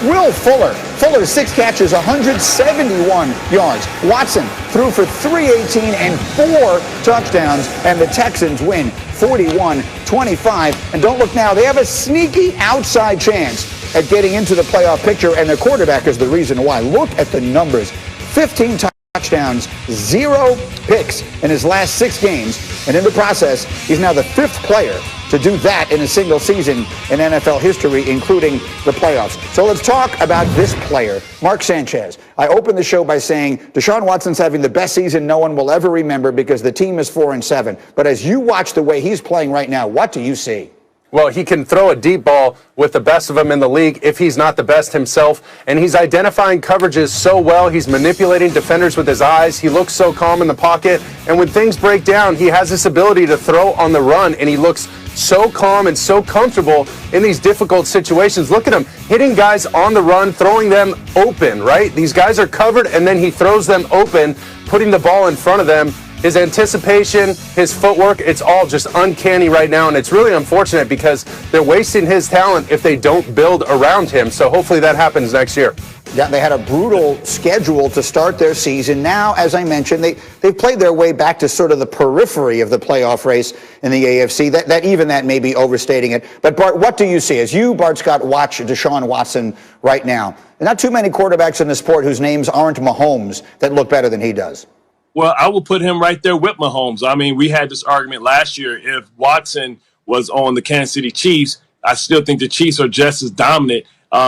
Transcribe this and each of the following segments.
Will Fuller. Fuller, 6 catches, 171 yards. Watson threw for 318 and 4 touchdowns, and the Texans win 41-25. And don't look now, they have a sneaky outside chance at getting into the playoff picture, and their quarterback is the reason why. Look at the numbers. 15 touchdowns, 0 picks in his last 6 games, and in the process, he's now the 5th player to do that in a single season in NFL history, including the playoffs. So let's talk about this player, Mark Sanchez. I opened the show by saying Deshaun Watson's having the best season no one will ever remember because the team is 4-7. But as you watch the way he's playing right now, what do you see? Well, he can throw a deep ball with the best of them in the league if he's not the best himself. And he's identifying coverages so well. He's manipulating defenders with his eyes. He looks so calm in the pocket. And when things break down, he has this ability to throw on the run. And he looks so calm and so comfortable in these difficult situations. Look at him hitting guys on the run, throwing them open, right? These guys are covered, and then he throws them open, putting the ball in front of them. His anticipation, his footwork, it's all just uncanny right now, and it's really unfortunate because they're wasting his talent if they don't build around him. So hopefully that happens next year. Yeah, they had a brutal schedule to start their season. Now, as I mentioned, they've played their way back to sort of the periphery of the playoff race in the AFC. That may be overstating it. But, Bart, what do you see? As you, Bart Scott, watch Deshaun Watson right now, not too many quarterbacks in the sport whose names aren't Mahomes that look better than he does. Well, I will put him right there with Mahomes. I mean, we had this argument last year. If Watson was on the Kansas City Chiefs, I still think the Chiefs are just as dominant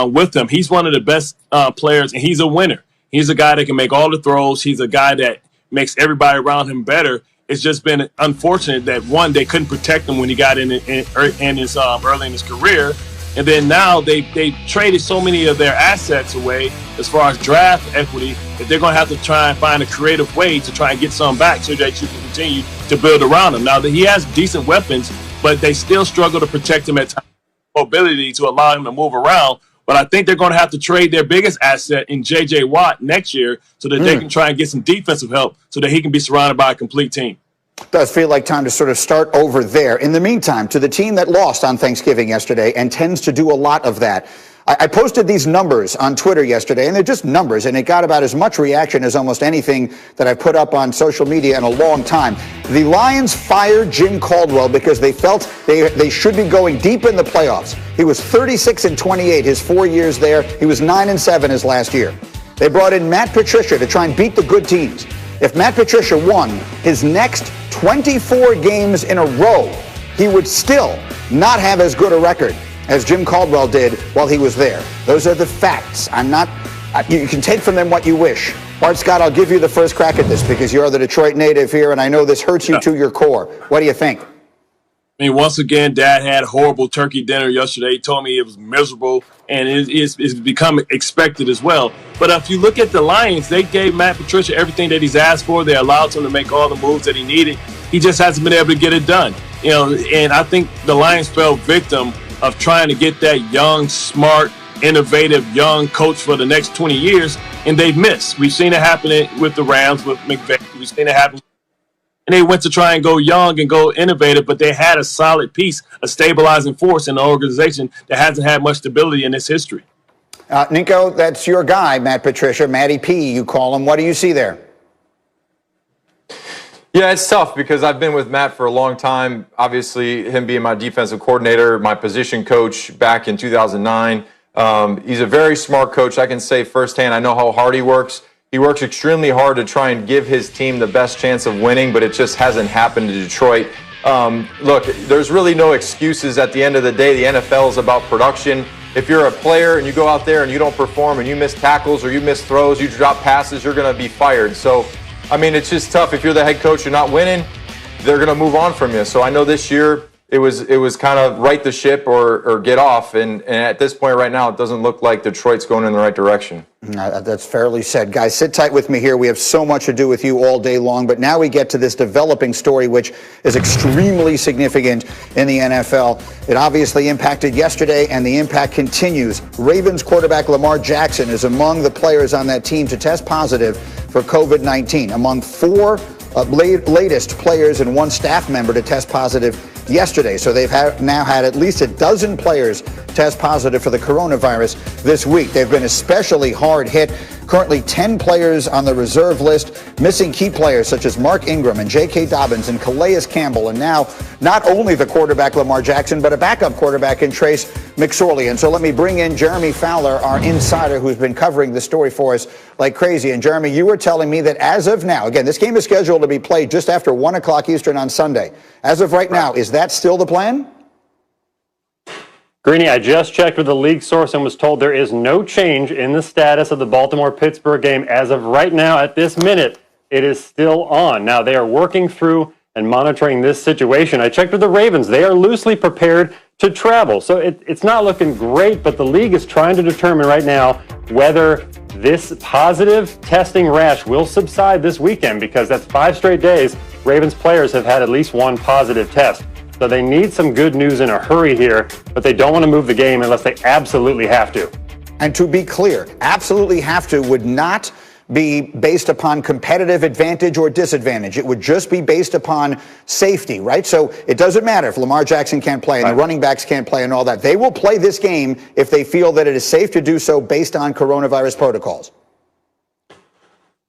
with him. He's one of the best players, and he's a winner. He's a guy that can make all the throws. He's a guy that makes everybody around him better. It's just been unfortunate that, one, they couldn't protect him when he got in his early in his career. And then now they traded so many of their assets away as far as draft equity that they're going to have to try and find a creative way to try and get some back so that you can continue to build around him. Now, that he has decent weapons, but they still struggle to protect him at times, mobility to allow him to move around. But I think they're going to have to trade their biggest asset in J.J. Watt next year so that they can try and get some defensive help so that he can be surrounded by a complete team. Does feel like time to sort of start over there. In the meantime, to the team that lost on Thanksgiving yesterday and tends to do a lot of that, I posted these numbers on Twitter yesterday, and they're just numbers, and it got about as much reaction as almost anything that I've put up on social media in a long time. The Lions fired Jim Caldwell because they felt they should be going deep in the playoffs. He was 36-28 his 4 years there. He was 9-7 his last year. They brought in Matt Patricia to try and beat the good teams. If Matt Patricia won his next 24 games in a row, he would still not have as good a record as Jim Caldwell did while he was there. Those are the facts. You can take from them what you wish. Bart Scott, I'll give you the first crack at this because you're the Detroit native here, and I know this hurts you to your core. What do you think? I mean, once again, Dad had horrible turkey dinner yesterday. He told me it was miserable, and it's become expected as well. But if you look at the Lions, they gave Matt Patricia everything that he's asked for. They allowed him to make all the moves that he needed. He just hasn't been able to get it done. And I think the Lions fell victim of trying to get that young, smart, innovative young coach for the next 20 years, and they've missed. We've seen it happen with the Rams, with McVay. We've seen it happen. And they went to try and go young and go innovative, but they had a solid piece, a stabilizing force in the organization that hasn't had much stability in its history. Nico, that's your guy, Matt Patricia, Matty P, you call him. What do you see there? Yeah, it's tough because I've been with Matt for a long time. Obviously, him being my defensive coordinator, my position coach back in 2009. He's a very smart coach. I can say firsthand, I know how hard he works. He works extremely hard to try and give his team the best chance of winning, but it just hasn't happened to Detroit. Look, there's really no excuses at the end of the day. The NFL is about production. If you're a player and you go out there and you don't perform and you miss tackles or you miss throws, you drop passes, you're going to be fired. So, I mean, it's just tough. If you're the head coach, you're not winning, they're going to move on from you. So I know this year it was kind of right the ship or get off. And at this point right now, it doesn't look like Detroit's going in the right direction. That's fairly said. Guys, sit tight with me here. We have so much to do with you all day long. But now we get to this developing story, which is extremely significant in the NFL. It obviously impacted yesterday, and the impact continues. Ravens quarterback Lamar Jackson is among the players on that team to test positive for COVID-19. Among four latest players and one staff member to test positive yesterday. So they've now had at least a dozen players test positive for the coronavirus this week. They've been especially hard hit. Currently 10 players on the reserve list, missing key players such as Mark Ingram and J.K. Dobbins and Calais Campbell, and now not only the quarterback Lamar Jackson, but a backup quarterback in Trace McSorley. And so let me bring in Jeremy Fowler, our insider, who's been covering the story for us like crazy. And Jeremy, you were telling me that as of now, again, this game is scheduled to be played just after 1 o'clock Eastern on Sunday. As of right now, is that still the plan? Greeny, I just checked with the league source and was told there is no change in the status of the Baltimore-Pittsburgh game. As of right now, at this minute, it is still on. Now, they are working through and monitoring this situation. I checked with the Ravens. They are loosely prepared to travel. So it's not looking great, but the league is trying to determine right now whether this positive testing rash will subside this weekend, because that's 5 straight days Ravens players have had at least one positive test. So they need some good news in a hurry here, but they don't want to move the game unless they absolutely have to. And to be clear, absolutely have to would not be based upon competitive advantage or disadvantage. It would just be based upon safety, right? So it doesn't matter if Lamar Jackson can't play and the running backs can't play and all that. They will play this game if they feel that it is safe to do so based on coronavirus protocols.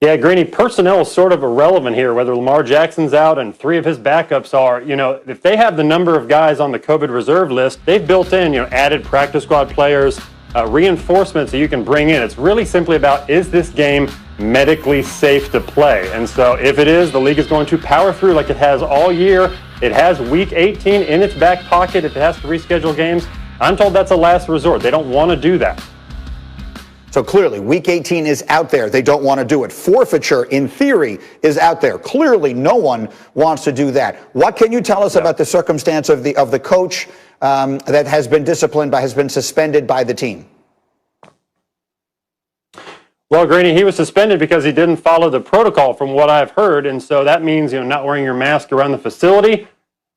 Yeah, Greeny, personnel is sort of irrelevant here, whether Lamar Jackson's out and 3 of his backups are. You know, if they have the number of guys on the COVID reserve list, they've built in, added practice squad players, reinforcements that you can bring in. It's really simply about, is this game medically safe to play? And so if it is, the league is going to power through like it has all year. It has week 18 in its back pocket if it has to reschedule games. I'm told that's a last resort. They don't want to do that. So clearly, Week 18 is out there. They don't want to do it. Forfeiture, in theory, is out there. Clearly, no one wants to do that. What can you tell us about the circumstance of the coach that has been has been suspended by the team? Well, Greeny, he was suspended because he didn't follow the protocol, from what I've heard, and so that means not wearing your mask around the facility.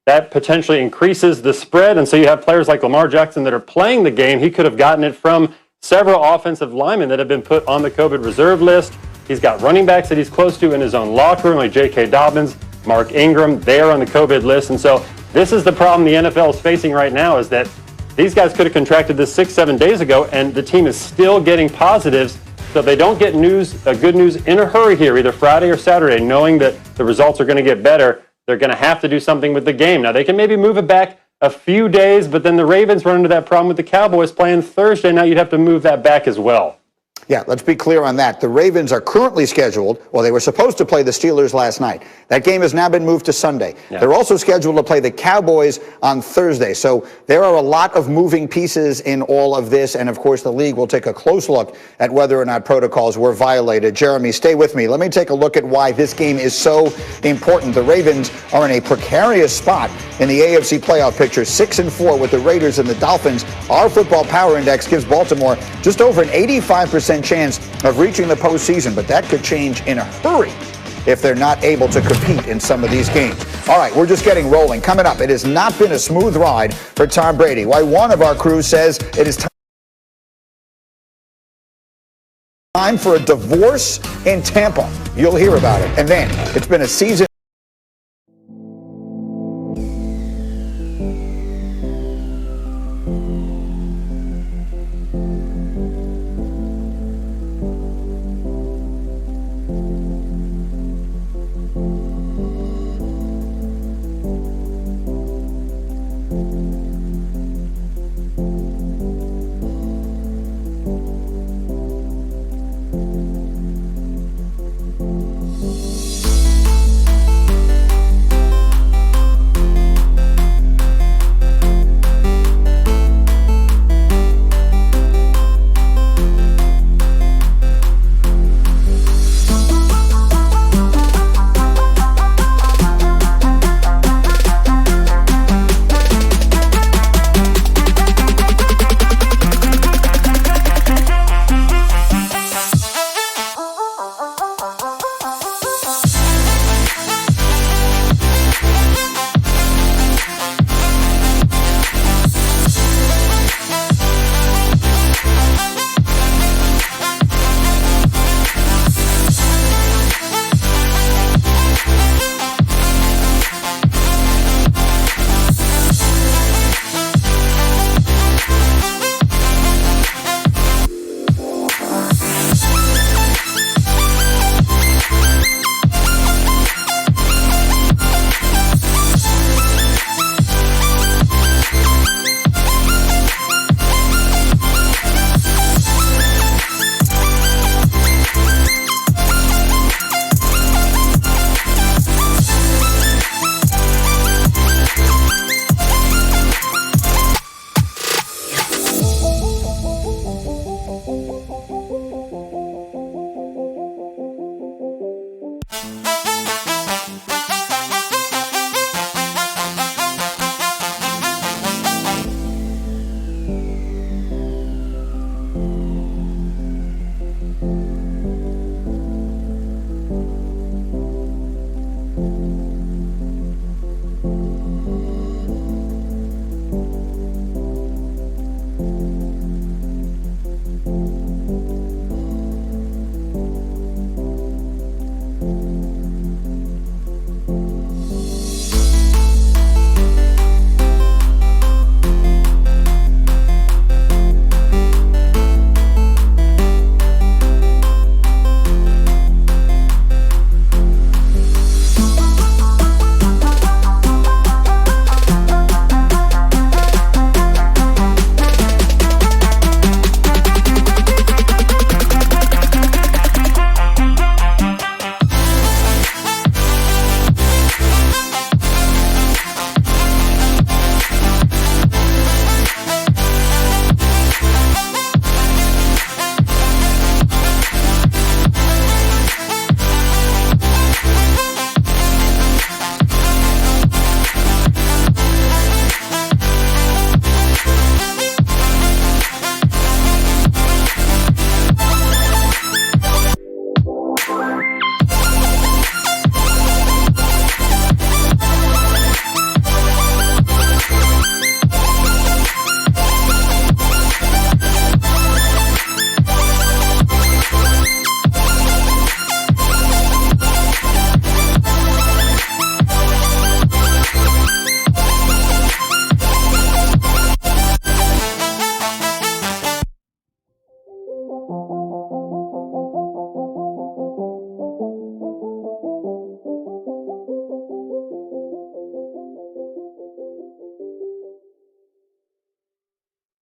That potentially increases the spread, and so you have players like Lamar Jackson that are playing the game. He could have gotten it from several offensive linemen that have been put on the COVID reserve list. He's got running backs that he's close to in his own locker room, like J.K. Dobbins, Mark Ingram. They are on the COVID list. And so this is the problem the NFL is facing right now, is that these guys could have contracted this 6-7 days ago, and the team is still getting positives. So if they don't get good news in a hurry here, either Friday or Saturday, knowing that the results are going to get better, they're going to have to do something with the game. Now, they can maybe move it back a few days, but then the Ravens run into that problem with the Cowboys playing Thursday. Now you'd have to move that back as well. Yeah, let's be clear on that. The Ravens are currently scheduled, well, they were supposed to play the Steelers last night. That game has now been moved to Sunday. Yeah. They're also scheduled to play the Cowboys on Thursday. So there are a lot of moving pieces in all of this. And of course, the league will take a close look at whether or not protocols were violated. Jeremy, stay with me. Let me take a look at why this game is so important. The Ravens are in a precarious spot in the AFC playoff picture, 6-4 with the Raiders and the Dolphins. Our Football Power Index gives Baltimore just over an 85% chance of reaching the postseason, but that could change in a hurry if they're not able to compete in some of these games. All right, we're just getting rolling. Coming up, it has not been a smooth ride for Tom Brady. Why one of our crew says it is time for a divorce in Tampa. You'll hear about it. And then it's been a season